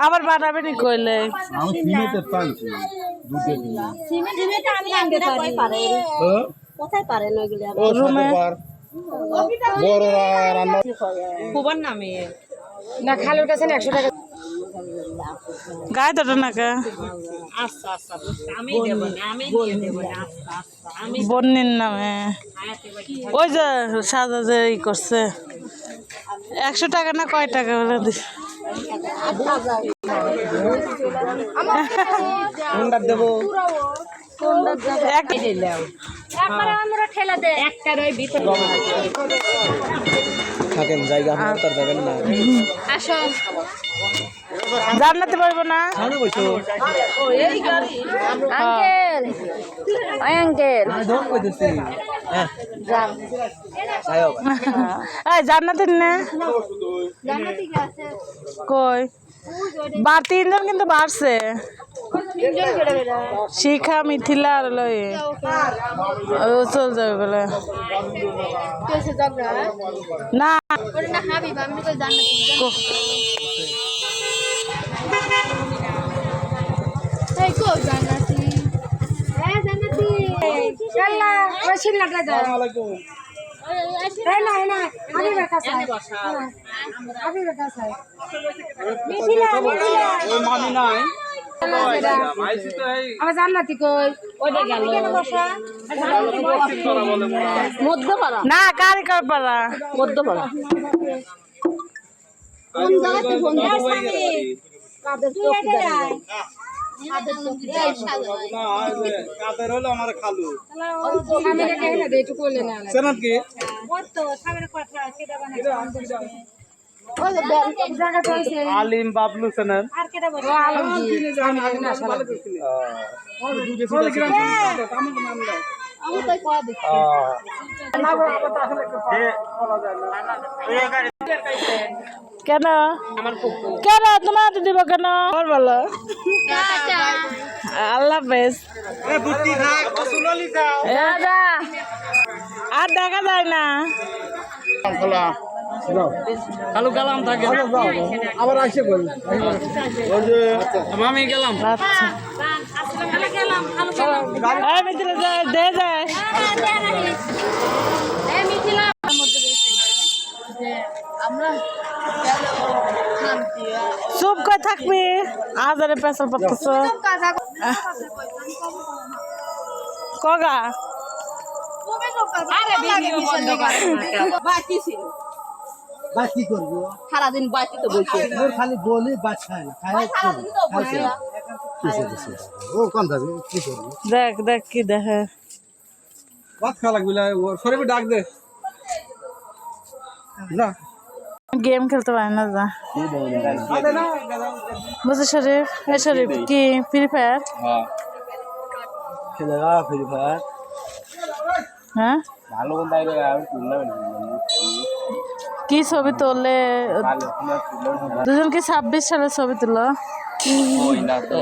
আবার বানাবে নি কইলে আমি সিমেন্টের পাইছি দুধে দিয়ে সিমেন্ট আমি আনতে পারি কোথায় পারেন ওইগুলো ও রুমে বড় রান্না কুবার নামে না খালুর কাছে 100 টাকা গায়ে তো নাকা আচ্ছা আচ্ছা আমি দেব না আমি দিয়ে দেব না আচ্ছা আচ্ছা আমি বন্নির নামে ওই যে সাজা যে ই করছে 100 টাকা না কয় টাকা বলে দি কোনটা দেব একবারে আমরা ঠেলা দে একটার ওই ভিতর থাকেন জায়গা আমার তার যাবেন না আসো জান্নাতে পারবো না সামনে বসো এই গাড়ি আঙ্কেল ওই আঙ্কেল আমি ধর কইতেছি হ্যাঁ যান আয়ো এই জান্নাতে না জান্নাতি আছে কই বার 3 জন কিন্তু বাড়ছে তিনজন করে বেরা শিখা মিথিলা আর লই ও চল যাবে বলে কেসে ঝগড়া না ওরে না হাবিব আমি তো জান্নাতি এই কো জান্নাতি জান্নাতি চল্লা ওই শিল্লাটা দাও আসসালামু আলাইকুম এই না না আমি বেটা চাই আমি বেটা চাই মিছিলা ওই মামি নাই আমার জান্নাতি কই ওইটা গেল মধ্যপাড়া না কারিকর পাড়া মধ্যপাড়া কোন জায়গাতে ফোন দিছিস কাদের চৌকিদার কাদের চৌকিদার না কাদের হলো আমার খালু আমি রেখে না দে একটু কইলে না চেনেন কি ওই তো সামনে কথা কেডা বানাইছে ওই যে এক জায়গা তো হইছে আলিম বাবলু চেনেন আর কেডা বলে ও আলমগীর আমি তাই কয়া দেখি কেন কেন তোমার তো দিব কেন আমার বলো আল্লাহ হাফেজ আর দেখা যায় না খালু গেলাম থাকে আবার আসে বল মামি গেলাম আচ্ছা এই মিত্র যায় দে যায় এই মিছিলা আমরা শান্তি চুপ করে থাকবি আজারে পেছাল পড়তেছ কগা আরে ভিডিও বন্ধ কর বাকি ছিল বাকি করবো সারা দিন বাকি তো বলছে ওর খালি বলি বাদ খায় না খায় সারা দিন তো বলছে ও কম যাবে কি করবো দেখ দেখ কি দেখে ভাত খাওয়া লাগবে শরীফ ডাক দে না গেম খেলতে পারে না যা বুঝলি শরীফ এ শরীফ কি ফ্রি ফায়ার হ্যাঁ ছেলেরা ফ্রি ফায়ার হ্যাঁ ভালো কোন দাইরে আমি তুললাম কি ছবি তোলে দুজন কি 26 সালের ছবি তুলো ওই না তো